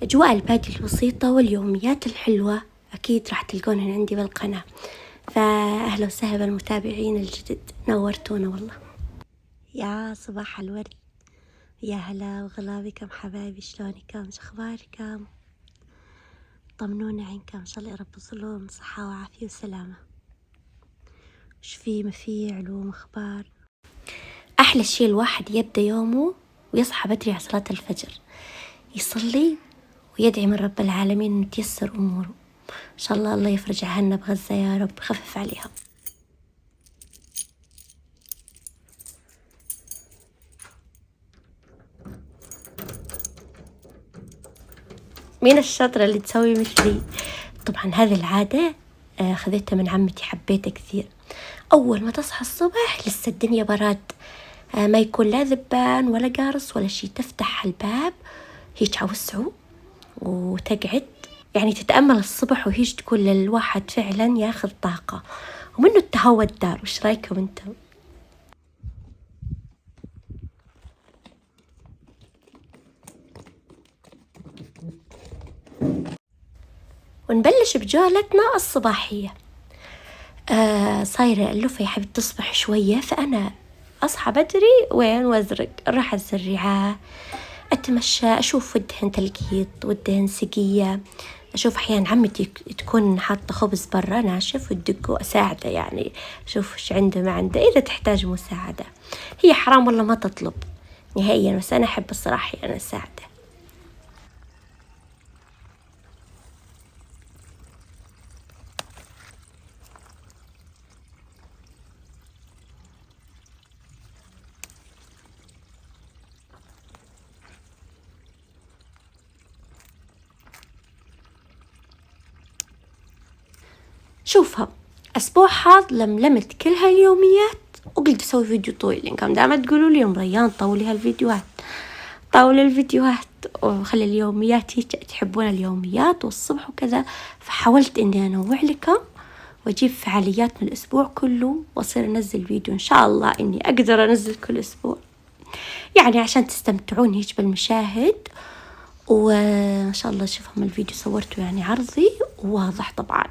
أجواء البادية البسيطة واليوميات الحلوة أكيد راح تلقونها عندي بالقناة. فأهلا وسهلا بالمتابعين الجدد، نورتونا والله. يا صباح الورد، يا هلا وغلا بكم حبايبي، شلونكم؟ شخباركم؟ طمنونا عنكم، إن شاء الله يا رب تصلون صحة وعافية وسلامة. وش في ما في علوم أخبار؟ أحلى شي الواحد يبدأ يومه ويصحى بدري على صلاة الفجر، يصلي ويدعي من رب العالمين إنه تيسر أموره. إن شاء الله الله يفرج عنا بغزة يا رب، خفف عليها. مين الشاطرة اللي تسوي مثلي؟ طبعا هذه العادة خذيتها من عمتي، حبيتها كثير. أول ما تصحى الصبح لسه الدنيا براد، ما يكون لا ذبان ولا قارص ولا شي، تفتح الباب هيك عوسعه وتقعد، يعني تتأمل الصبح وهيج تقول للواحد فعلا ياخذ طاقة ومنه تهوى الدار. وش رايكم انتم؟ ونبلش بجولتنا الصباحية. صايرة اللفة يا حبيبتي تصبح شوية، فأنا أصحى بدري وين وازرق، أروح الزريعة أتمشى، أشوف ودهن تلقيط ودهن سقية، أشوف أحيانا عمتي تكون حاطة خبز برا ناشف وتدقه، أساعده يعني، أشوف إيش عنده ما عنده، إذا تحتاج مساعدة. هي حرام والله ما تطلب نهائيا، بس أنا أحب الصراحة أنا أساعده. شوفها أسبوع هذا لملمت كل هاليوميات وقلت أسوي فيديو طويل، إن كان دائما تقولوا لي ريان طولي هالفيديوهات، طول الفيديوهات وخلي اليوميات، هيك تحبون اليوميات والصبح وكذا، فحاولت إني أنوع لكم وأجيب فعاليات من الأسبوع كله وأصير أنزل فيديو، إن شاء الله إني أقدر أنزل كل أسبوع، يعني عشان تستمتعون هيك بالمشاهد. وإن شاء الله شوفهم الفيديو صورته يعني عرضي وواضح طبعا،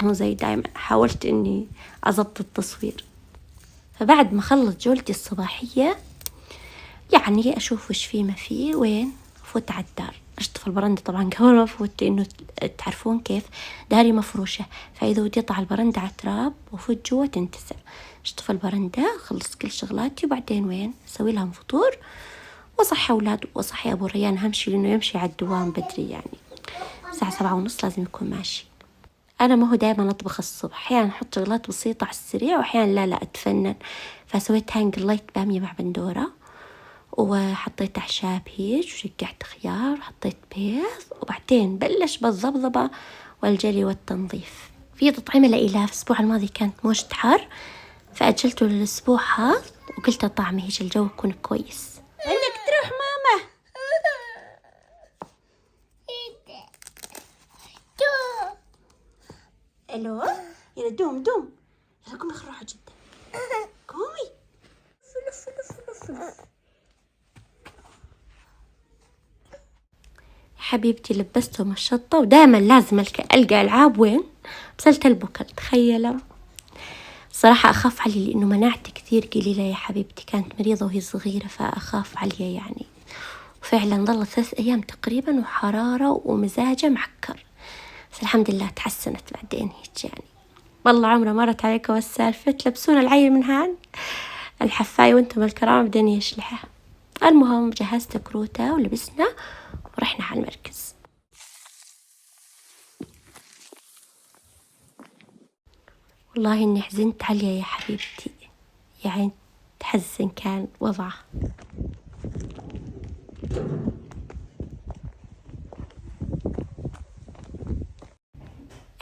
مو زي دايما، حاولت إني أضبط التصوير. فبعد ما خلص جولتي الصباحية يعني أشوف وش فيه ما فيه، وين فوت على الدار، أشطف البرندة طبعا قبل ما أفوت، إنه تعرفون كيف داري مفروشة، فإذا ودي أطلع البرندة على التراب وفوت جوا تنتسع. أشطف البرندة، خلص كل شغلاتي، وبعدين وين أسوي لهم فطور وصحي أولاد وصحي أبو ريان، همشي لأنه يمشي على الدوام بدري، يعني الساعة 7:30 لازم يكون ماشي. أنا ما هو دائما أطبخ الصبح، أحيانا أحط شغلات بسيطة على السريع وأحيانا لا أتفنن. فسويت هاي قليت بامية مع بندورة وحطيت أعشاب هيج وشقعت خيار، حطيت بيض، وبعدين بلش بالضبضبة والجلي والتنظيف. في تطعيمة لإله في الأسبوع الماضي كانت موجة حر، فأجلته للأسبوع هذا وقلت طعمه هيج الجو يكون كويس. عندك تروح ماما. الو يلا دوم يلا قومي خلينا نروح جدة، قومي. حبيبتي لبستهم الشطة، ودائما لازم ألقى ألعاب وين بسلة البكر، تخيلوا. صراحة أخاف علي لأنه مناعتي كثير قليلة يا حبيبتي، كانت مريضة وهي صغيرة، فأخاف عليها يعني. وفعلا ظلت 3 أيام تقريبا وحرارة ومزاجة معكر، بس الحمد لله تحسنت بعدين هيك يعني. والله عمره مرت عليكم السالفة تلبسون العيل من هان الحفاية وانتم الكرام بدين يشلحه. المهم جهزت كروته ولبسنا ورحنا على المركز. والله إني حزنت عليها يا حبيبتي، يعني تحزن كان وضعها.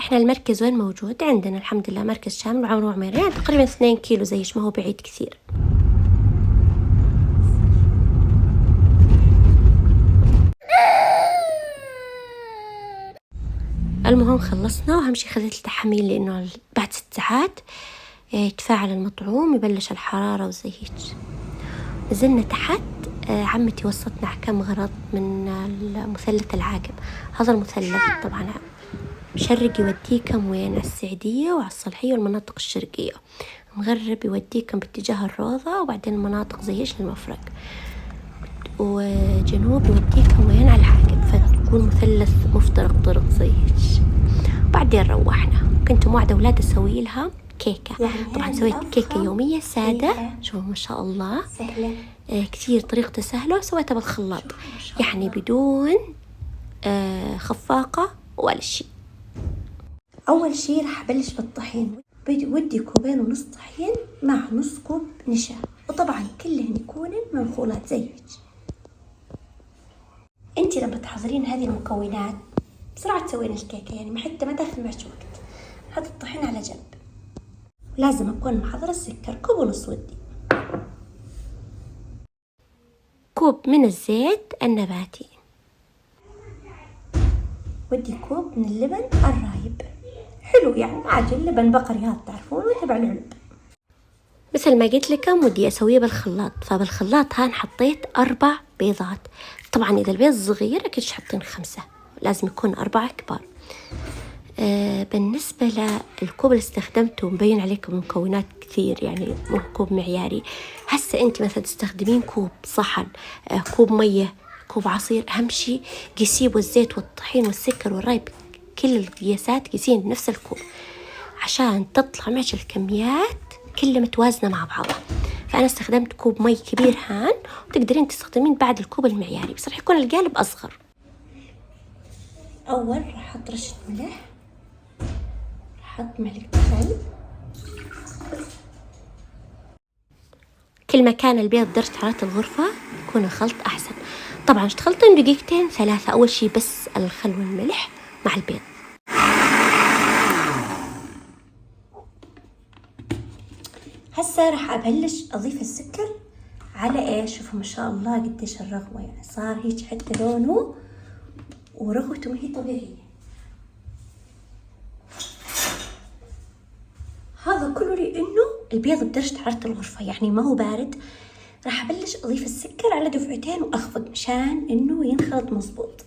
احنا المركز وين موجود عندنا؟ الحمد لله مركز شامل وعمره عميرين، يعني تقريبا 2 كيلو زيش، ما هو بعيد كثير. المهم خلصنا، وأهم شي خذيت التحاميل لأنه بعد 6 ساعات يتفاعل المطعوم، يبلش الحرارة وزي هيك. نزلنا تحت عمتي وصتنا على كم غرض من المثلث العاقب. هذا المثلث طبعا مشرق يوديكم وين؟ على السعدية وعلى الصالحية والمناطق الشرقية، مغرب يوديكم باتجاه الروضة وبعدين المناطق زي إيش المفرق، وجنوب يوديكم وين؟ على العاقب، فتكون مثلث مفترق طرق زي إيش. بعدين روحنا، كنت موعدة أولاد أسوي لها كيكة. يعني طبعا سويت كيكة يومية سادة، شوفوا ما شاء الله سهلة كثير، طريقتها سهلة، وسويتها بالخلاط يعني بدون خفاقة ولا شيء. أول شي راح أبلش بالطحين. ودي 2.5 كوب طحين مع نص كوب نشا، وطبعا كلهن يكونن منخولات زي هيك. انتي لما تحضرين هذه المكونات بسرعة تسوين الكيكة، يعني حتى ما تاخذ معك وقت. حط الطحين على جنب، لازم أكون محضرة السكر 1.5 كوب ودي كوب من الزيت النباتي، ودي 1 كوب من اللبن الرايب، حلو يعني عادي، اللبن بقري هذا تعرفونه تبع العلب. مثل ما قلت لكم ودي أسويه بالخلاط، فبالخلاط هان حطيت 4 بيضات. طبعا إذا البيض صغير أكيد حاطين 5، لازم يكون 4 كبار. بالنسبة للكوب اللي استخدمته مبين عليكم مكونات كثير، يعني مو كوب معياري. هسه أنت مثلا تستخدمين كوب صحن، كوب مية، كوب عصير، أهم شيء قيسيه، والزيت والطحين والسكر والرايب كل القياسات قيسين بنفس الكوب عشان تطلع معك الكميات كلها متوازنة مع بعضها. فأنا استخدمت كوب مي كبير هان، وتقدرين تستخدمين بعد الكوب المعياري، بس راح يكون القالب أصغر. أول راح أحط رشة ملح، راح أحط معلقة خل. كل ما كان البيض درجة حرارة الغرفة يكون الخلط أحسن. طبعا اشتغلتين 2-3 أول شي بس الخل والملح مع البيض. هسه راح أبلش أضيف السكر على إيش. شوفوا ما شاء الله قديش الرغوة، يعني صار هيك حتى لونه ورغوته ما هي طبيعية. هذا كله لأنه البيض بدرجة حرارة الغرفة، يعني ما هو بارد. راح أبلش أضيف السكر على دفعتين وأخفق مشان إنه ينخلط مزبوط.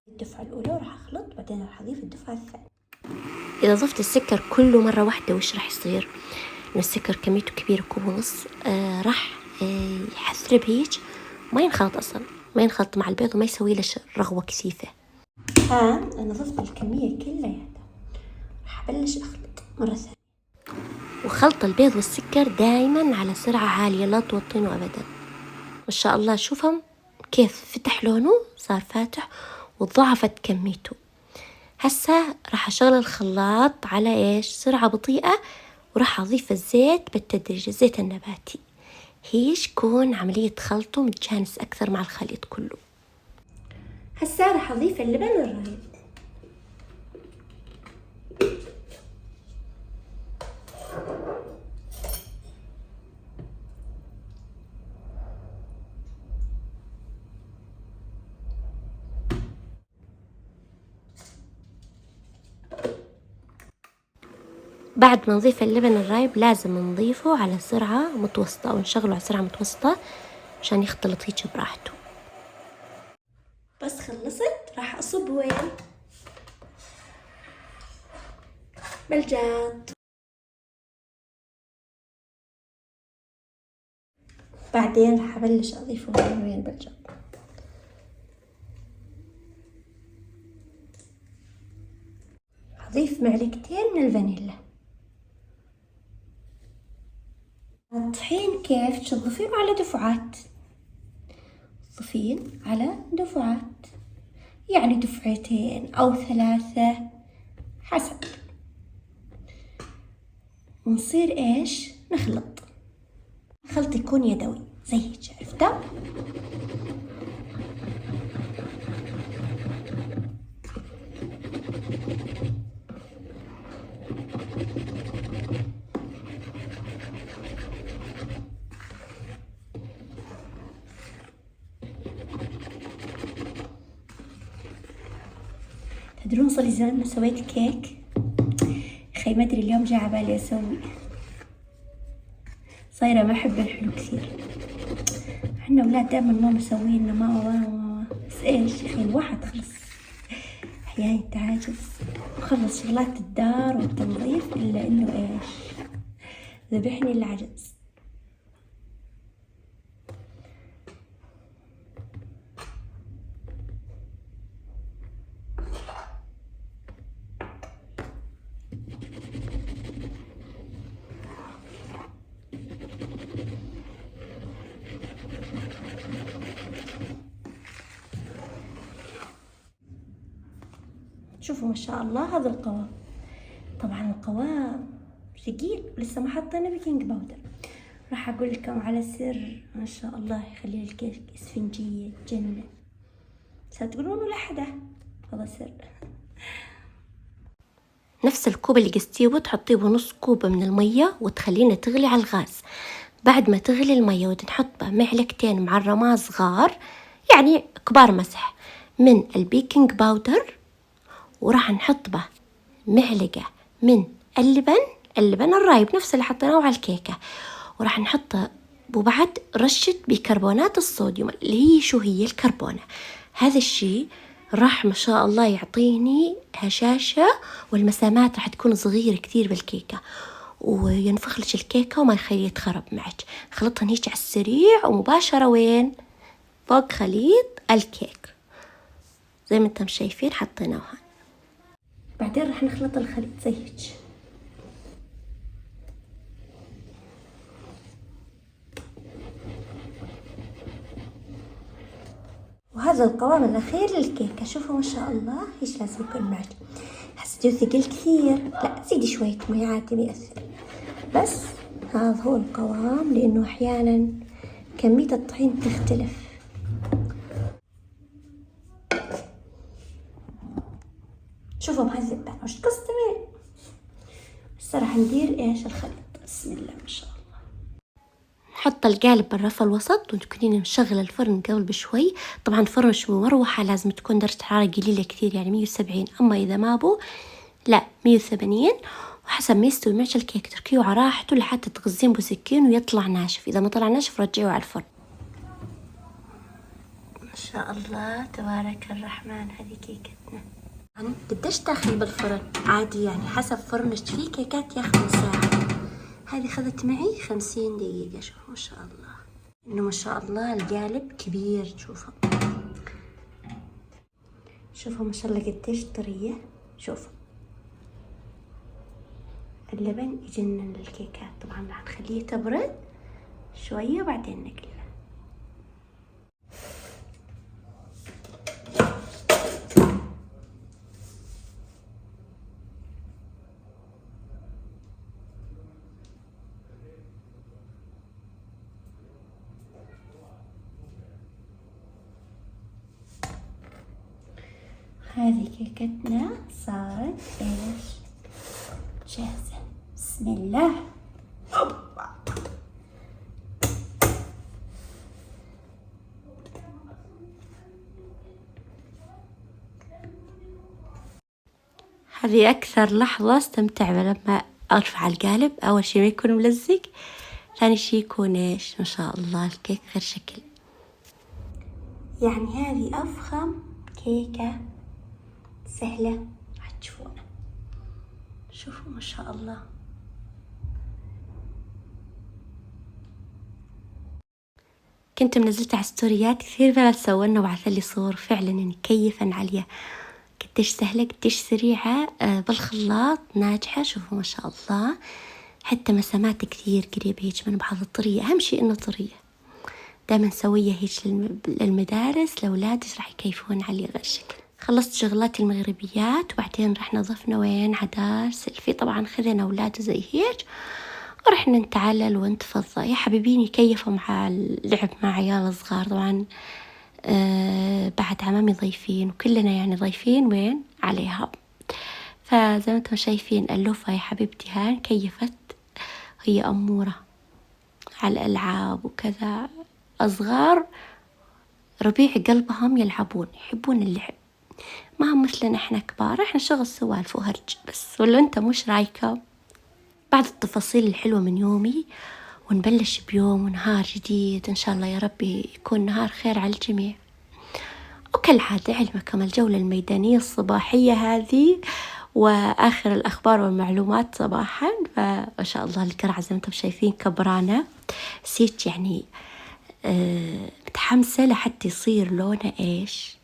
الدفعة الأولى وراح أخلط، بعدين راح أضيف الدفعة الثانية. إذا ضفت السكر كله مرة واحدة وش راح يصير؟ لأن السكر كميته كبيرة 1.5 كوب، راح يحثرب هيك، ما ينخلط أصلا، ما ينخلط مع البيض وما يسوي له رغوة كثيفة. أنا ضفت الكمية كلها، راح أبلش أخلط مرة ثانية. وخلط البيض والسكر دايما على سرعة عالية، لا توطينه أبدا. ما شاء الله شوفهم كيف فتح لونه، صار فاتح وضعفت كميته. هسه راح أشغل الخلاط على إيش؟ سرعة بطيئة، وراح أضيف الزيت بالتدريج، الزيت النباتي، هيش كون عملية خلطه متجانس أكثر مع الخليط كله. هسه راح أضيف اللبن الرايب. بعد ما نضيف اللبن الرايب لازم نضيفه على سرعة متوسطة، أو نشغله على سرعة متوسطة عشان يختلط هيك براحته. بس خلصت راح أصب وين؟ بالجات. بعدين راح أبلش أضيفه وين بالجات. أضيف معلقتين من الفانيلا. الطحين كيف تضيفين على دفعات، تضيفين على دفعات، يعني 2 أو 3 حسب. ونصير إيش؟ نخلط. الخلط يكون يدوي زي هيك، عرفتها؟ تدرون صار لي زمان ما سويت كيك. أخي ما أدري اليوم جاء عبالي أسوي، صايرة ما أحب الحلو كثير. احنا أولاد دائما ما مسوين ما بس إيش يا أخي الواحد خلص أحيانا تعاجز وخلص شغلات الدار والتنظيف، إلا إنه إيش ذبحني العجز. شوفوا ما شاء الله هذا القوام، طبعا القوام ثقيل ولسه ما حطينا بيكنج باودر. راح اقول لكم على سر ما شاء الله يخلي الكيك اسفنجية جنة، بس تقولون ولا حدا، هذا سر. نفس الكوب اللي قستيه وتحطيه بنص كوب من المية وتخلينا تغلي على الغاز. بعد ما تغلي المية وتنحط بها معلقتين معرمات صغار يعني كبار مسح من البيكنج باودر، وراح نحط به معلقة من اللبن الرايب نفس اللي حطيناه على الكيكة، وراح نحط وبعد رشة بيكربونات الصوديوم اللي هي شو هي الكربونة. هذا الشيء راح ما شاء الله يعطيني هشاشة، والمسامات راح تكون صغيرة كتير بالكيكة، وينفخ لك الكيكة وما يخليه يتخرب معك. خلطها هيك على السريع ومباشرة وين فوق خليط الكيك زي ما انتم شايفين حطيناها. بعدين راح نخلط الخليط زي هيك. وهذا القوام الأخير للكيكة. شوفوا ما شاء الله ايش لازم يكون معك. حسيتوا ثقيل كثير؟ لا زيدي شوية مي عادي ما يأثر، بس هذا هو القوام، لأنه أحيانا كمية الطحين تختلف. شوفوا مهذب بقى مش تقصدين. هسه راح ندير ايش الخليط. بسم الله ما شاء الله. نحط القالب بالرف الوسط وتكونين مشغلة الفرن قبل بشوي. طبعا فرن شو مروحة لازم تكون درجة حرارة قليلة كثير يعني 170، أما إذا ما بو لا 180، وحسب ما يستوي معك الكيك تركيه على راحته لحتى تغزين بسكين ويطلع ناشف. إذا ما طلع ناشف رجعيه على الفرن. ما شاء الله تبارك الرحمن. هذه كيكتنا. قديش تاخذ بالفرن؟ عادي يعني حسب فرنك، في كيكات ياخذ ساعة، هذه خذت معي 50 دقيقة. شوفوا ما شاء الله، انه ما شاء الله القالب كبير. شوفوا ما شاء الله قديش طرية. شوفوا اللبن يجنن للكيكات. طبعا راح نخليه تبرد شوية وبعدين نقليه. هذه كيكتنا صارت ايش جاهزة. بسم الله. هذه أكثر لحظة استمتع لما أرفع القالب. أول شي ما يكون ملزق، ثاني شي يكون إيش ما شاء الله الكيك غير شكل. يعني هذه أفخم كيكة سهلة راح تشوفونها. شوفوا ما شاء الله. كنت منزلت على ستوريات كثير بنات سوونا وبعث لي صور فعلا مكيفا عليها. قديش سهلة قديش سريعة بالخلاط ناجحة. شوفوا ما شاء الله، حتى مسامات كثير قريبة هيك من بعض الطرية. أهم شيء إنه طرية. دائما سوية هيك للمدارس لأولادك راح يكيفون عليه غير شكل. خلصت شغلات المغربيات وبعدين راح نظفنا وين عدار سيلفي. طبعا خذنا أولاده زي هيك ورحنا نتعلل ونتفضى. يا حبيبين يكيفوا مع اللعب مع عيال صغار. طبعا بعد عمامي ضيفين وكلنا يعني ضيفين وين عليها. فزي ما انتم شايفين اللوفة يا حبيبتي هان كيفت، هي أمورة على الألعاب وكذا. أصغار ربيع قلبهم يلعبون، يحبون اللعب. ما هم مثلنا احنا كبار، احنا شغل سوالف وهرج بس. ولا انت مش رايكة؟ بعد التفاصيل الحلوة من يومي ونبلش بيوم ونهار جديد إن شاء الله يا ربي يكون نهار خير على الجميع. وكالعادة علمكم الجولة الميدانية الصباحية هذه وآخر الأخبار والمعلومات صباحا. فما شاء الله القرعة زي ما انتم شايفين كبرانة سيت يعني متحمسة لحتى يصير لونه إيش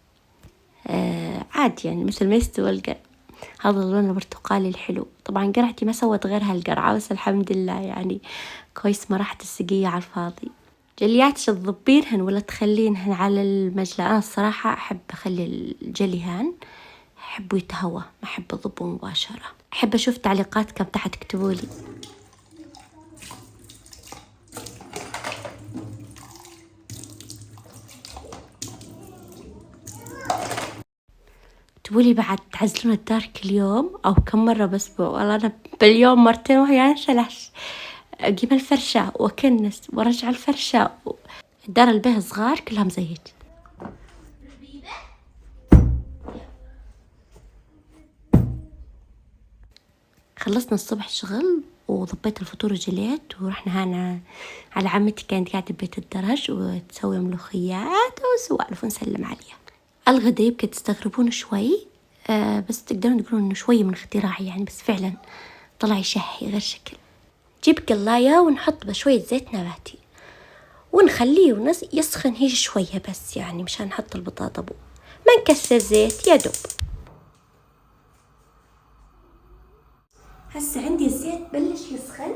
عادي يعني مثل ما يستوى القرع. هذا اللون البرتقالي الحلو. طبعا قرعتي ما سوت غير هالقرعة بس الحمد لله يعني كويس ما راحت السقية على الفاضي. جليات تضبينهن ولا تخلينهن على المجلى؟ أنا الصراحة أحب أخلي الجليهان، أحبه يتهوى، ما أحب أضبه مباشرة. أحب أشوف تعليقاتكم تحت، اكتبوا لي. تقولي بعد تعزلون الدار كل يوم أو كم مرة بأسبوع؟ والله أنا باليوم مرتين وهي انشلش. أجيب الفرشة وأكنس وأرجع الفرشة. الدار اللي بها صغار كلهم زي هيك. خلصنا الصبح شغل وضبيت الفطور وجليت ورحنا هنا على عمتي كانت قاعدة ببيت الدرج وتسوي ملوخيات وسوالف ونسلم عليها. الغدا يمكن تستغربون شوي بس تقدرون تقولون انه شوي من اختراعي يعني، بس فعلا طلع يشهي غير شكل. جيب قلاية ونحط بشوية زيت نباتي ونخليه يسخن هيك شوية بس يعني مشان نحط البطاطا بو، ما نكسر زيت يا دوب. هسه عندي الزيت بلش يسخن،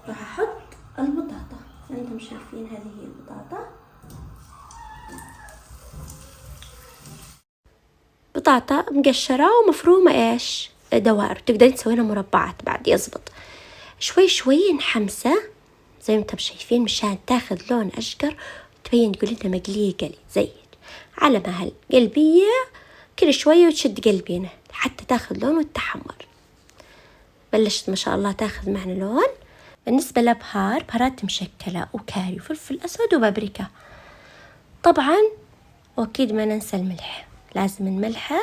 راح احط البطاطا زي ما انتم شايفين. هذه هي البطاطا، بطاطا مقشرة ومفرومة ايش دوائر، تقدرين تسوينها مربعات بعد يزبط. شوي شوي نحمسه زي ما انتم شايفين مشان تاخذ لون اشقر تبين تقول انها مقلية قلي زي على مهل قلبية كل شوية وتشد قلبينه حتى تاخذ لون وتتحمر. بلشت ما شاء الله تاخذ معنا لون. بالنسبة لبهار، بهارات مشكلة وكاري وفلفل أسود وبابريكا طبعا، وأكيد ما ننسى الملح، لازم الملحة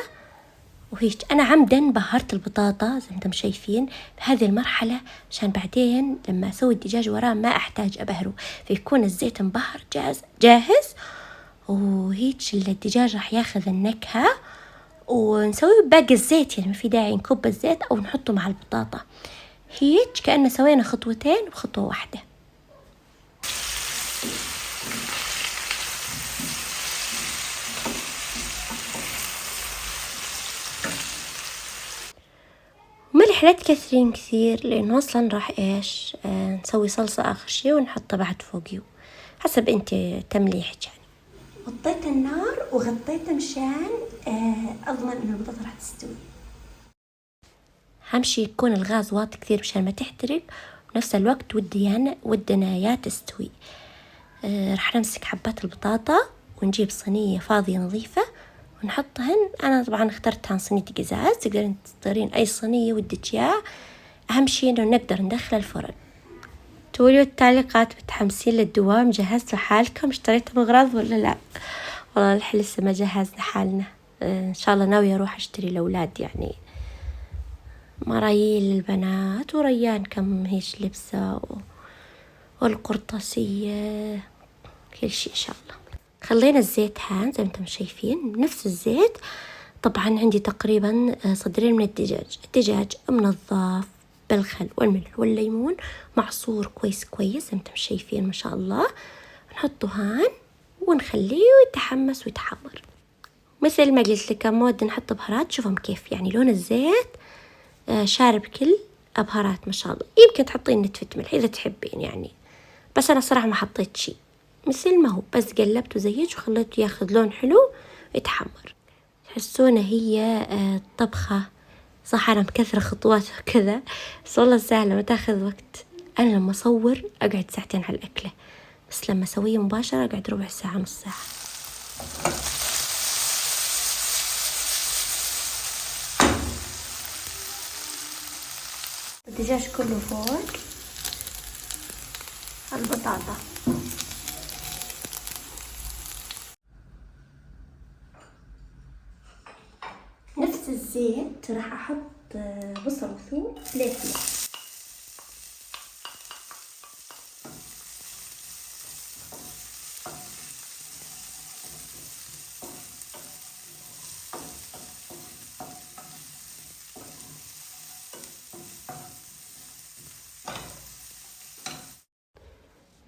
وهيك. أنا عمدا بهرت البطاطا زي ما انتم شايفين بهذه المرحلة عشان بعدين لما أسوي الدجاج وراه ما أحتاج أبهره، فيكون الزيت مبهر جاهز وهيك الدجاج راح ياخذ النكهة. ونسوي باقي الزيت يعني ما في داعي نكب الزيت أو نحطه مع البطاطا، هيك كأننا سوينا خطوتين بخطوة واحدة. ملح لا تكثرين كثير لأنه أصلا راح إيش نسوي صلصة آخر شي ونحطها بعد فوقيه حسب أنت تمليحك يعني. وطيت النار وغطيته مشان أضمن إنه البطاطا راح تستوي. أهم شي يكون الغاز واطي كثير مشان ما تحترق، بنفس الوقت ودنا يا تستوي. راح نمسك حبات البطاطا ونجيب صينية فاضية نظيفة ونحطهن. أنا طبعا اخترتها صينية قزاز، تقدرين تختارين أي صينية ودك إياه، أهم شي إنه نقدر ندخل الفرن. تقولوا التعليقات متحمسين للدوام، جهزتوا حالكم اشتريتوا أغراض ولا لا؟ والله الحين لسه ما جهزنا حالنا. إن شاء الله ناوية أروح أشتري الأولاد يعني مرايل للبنات وريان كم هيش لبسة والقرطاسية كل شي إن شاء الله. خلينا الزيت هان زي ما انتم شايفين نفس الزيت. طبعا عندي تقريبا صدرين من الدجاج منظف بالخل والملح والليمون معصور كويس زي ما انتم شايفين ما شاء الله. نحطه هان ونخليه يتحمس ويتحمر مثل ما قلت لكم. مود نحط بهارات، شوفهم كيف يعني لون الزيت شارب كل بهارات ما شاء الله. يمكن تحطين نتفة ملح إذا تحبين يعني، بس أنا صراحة ما حطيت شي، مثل ما هو بس قلبته زيج وخليته ياخذ لون حلو يتحمر. تحسونه هي طبخة صح أنا مكثرة خطوات وكذا بس والله سهلة ما تاخذ وقت. أنا لما أصور أقعد ساعتين على الأكلة، بس لما أسويه مباشرة أقعد ربع ساعة نص ساعة. الدجاج كله فوق البطاطا الزيت راح احط بصل وثوم فلفل.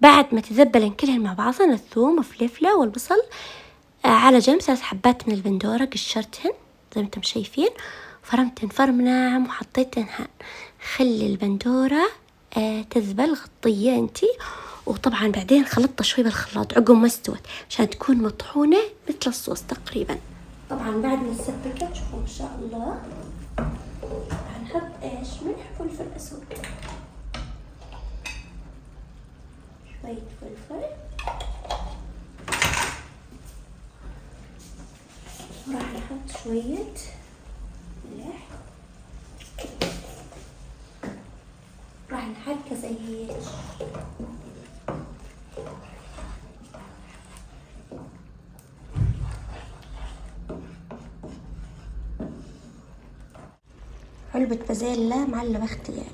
بعد ما تذبلن كلهن مع بعضن الثوم والفلفلة والبصل على جنب 3 حبات من البندورة قشرتهن زي ما انتم شايفين، فرمتهن فرم ناعم وحطيتهن هان. خلي البندورة تذبل، غطية انتي، وطبعا بعدين خلطتها شوي بالخلاط عقب ما استوت عشان تكون مطحونة مثل الصوص تقريبا. طبعا بعد ما تسبكت شوفوا ما شاء الله هنحط ايش؟ ملح وفلفل اسود، شوية فلفل، وراح نحط شوية ملح، راح نحركه زي هيك. علبة بازيلا معلبة اختياري.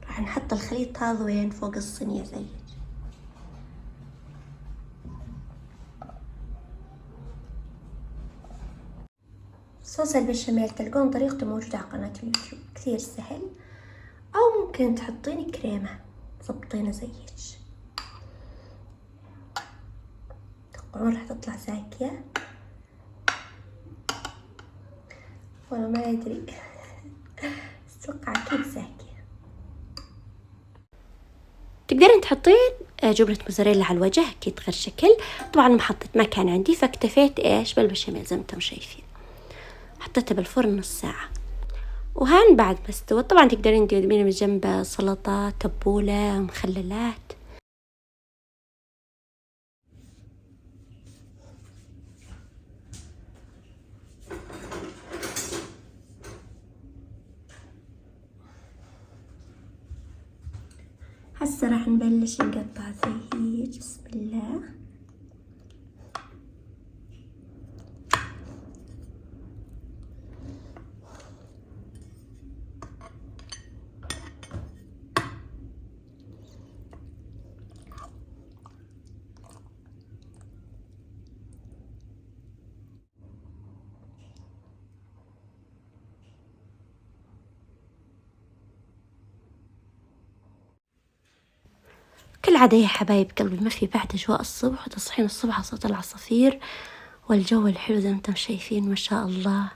راح نحط الخليط هذا وين فوق الصينية زي هيك. صوص البشاميل تلقون طريقته موجودة على قناة اليوتيوب، كثير سهل. أو ممكن تحطين كريمة تظبطينه زي هيك، توقعون راح تطلع زاكية ولا ما أدري أتوقع أكيد زاكية. تقدرين تحطين جبنة موزاريلا على الوجه أكيد غير شكل. طبعا ما كان عندي فاكتفيت إيش بالبشاميل زي ما انتم شايفين. حطيتها بالفرن نص ساعة وهان بعد ما استوت. طبعا تقدرين تقدمين من جنب سلطة، تبولة، مخللات. هسه راح نبلش نقطع زي هيك. بسم الله. كالعادة يا حبايب قلبي ما في بعد أجواء الصبح وتصحين الصبح على صوت العصافير والجو الحلو زي ما انتم شايفين ما شاء الله.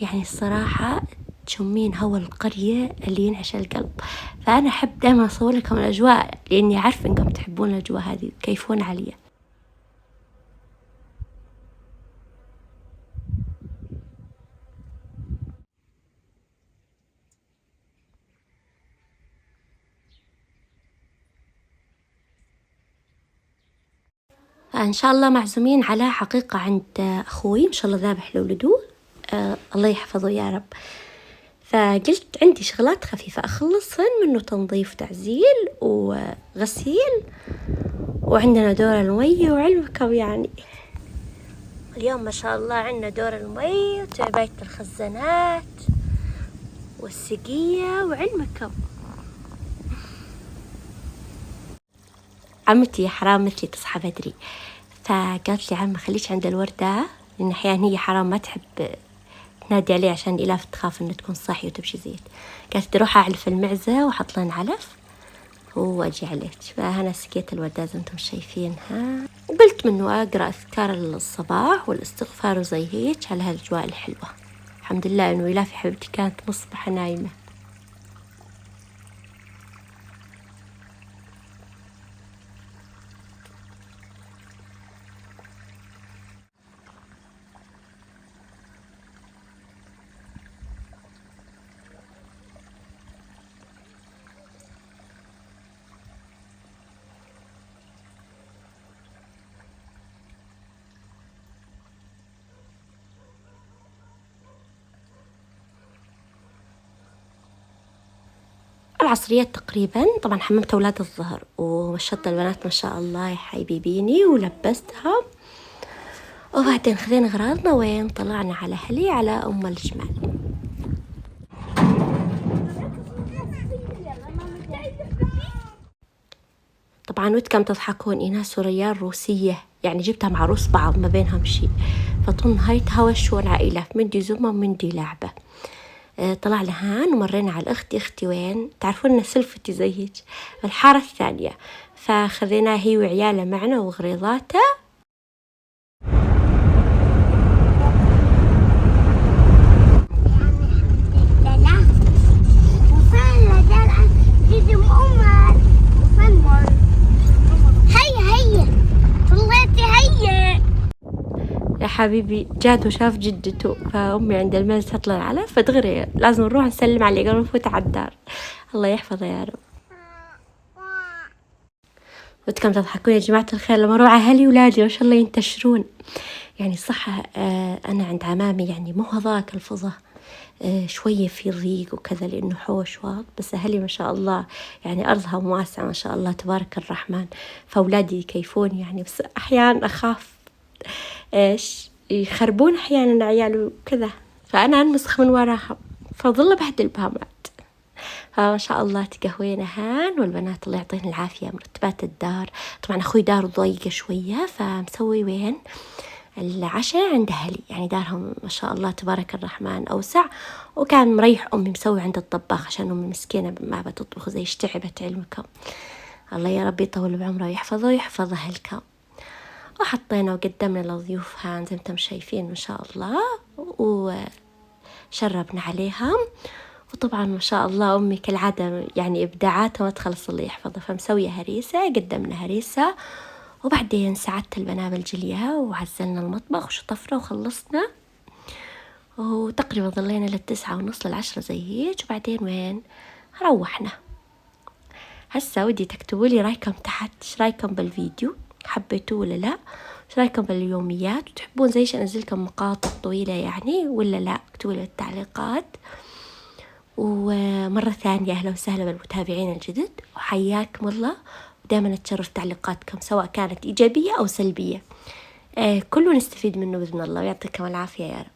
يعني الصراحة تشمين هوا القرية اللي ينعش القلب. فأنا أحب دائما أصور لكم الأجواء لأني عارفة إنكم تحبون الأجواء هذه وتكيفون عليها. إن شاء الله معزومين على حقيقة عند أخوي إن شاء الله ذابح لولده الله يحفظه يا رب. فقلت عندي شغلات خفيفة أخلصهن منه تنظيف تعزيل وغسيل وعندنا دور المي وعلمكم يعني اليوم ما شاء الله عندنا دور المي وتعبئة الخزانات والسقية وعلمكم. عمتي يا حرام مثلي تصحى بدري، فقالت لي عم خليش عند الوردة لأن أحيانا هي حرام ما تحب تنادي عليه عشان الإلاف تخاف إنه تكون صاحية وتمشي زيت. قالت تروح أعلف المعزة وأحط لها علف وأجي عليك. فأنا سقيت الوردة زي ما انتم شايفينها وقلت منه أقرأ أذكار الصباح والاستغفار وزي هيك على هالأجواء الحلوة. الحمد لله إنه إلافي حبيبتي كانت مصبحة نايمة. العصريات تقريبا. طبعا حممت أولاد الظهر ومشطت البنات ما شاء الله يا حبيبيني ولبستها، وبعدين خذينا أغراضنا وين طلعنا على هلي على أم الجمال. طبعا ودكم تضحكون، إيناس وريان روسية، يعني جبتها مع روس بعض ما بينهم شيء، فطن هاي تهاوشون عائلة، مندي زمة ومندي لعبة. طلع لهان ومرينا على أختي وين تعرفون إن سلفتي زي هيك الحارة الثانية، فخذيناها هي وعيالها معنا وغريضاتها. يا حبيبي جاد وشاف جدته، فأمي عند المنزل تطلع على فدغري لازم نروح نسلم عليه قبل نفوت على الدار. الله يحفظه يا رب. ودكم تضحكون يا جماعة الخير لما أروح على أهلي ولادي ما شاء الله ينتشرون. يعني صح أنا عند عمامي يعني مو هذاك الفظة، شوية في ضيق وكذا لأنه حوش واط، بس أهلي ما شاء الله يعني أرضهم واسعة ما شاء الله تبارك الرحمن، فأولادي يكيفون يعني، بس أحيانا أخاف إيش يخربون أحيانا عيال وكذا، فأنا أنمسخ من وراهم فظل بهدل بهامات. فما شاء الله تقهوينا هان، والبنات الله يعطيهم العافية مرتبات الدار. طبعا أخوي دار ضيقة شوية فمسوي وين العشاء عند أهلي، يعني دارهم ما شاء الله تبارك الرحمن أوسع، وكان مريح أمي مسوي عند الطباخ عشان أمي مسكينة ما بتطبخ زي اشتعبت علمكم. الله يا ربي يطول بعمره ويحفظه ويحفظ أهلكم. وحطينا وقدمنا للضيوف هان زي ما انتم شايفين ما شاء الله، وشربنا عليها. وطبعا ما شاء الله أمي كالعادة يعني إبداعاتها ما تخلص الله يحفظها، فمسوية هريسة قدمنا هريسة، وبعدين ساعدت البنات جليها وعزلنا المطبخ وشطفنا وخلصنا، وتقريبا ظلينا ل9:30 ل10 زي هيك، وبعدين وين روحنا. هسا ودي تكتبوا لي رايكم تحت، ايش رايكم بالفيديو، حبيتوه ولا لا، ايش رايكم باليوميات، وتحبون زي انزلكم مقاطع طويلة يعني ولا لا، اكتبوا لي بالتعليقات. ومرة ثانية أهلا وسهلا بالمتابعين الجدد وحياكم الله، ودائما أتشرف تعليقاتكم سواء كانت إيجابية أو سلبية، كله نستفيد منه بإذن الله، ويعطيكم العافية يا رب.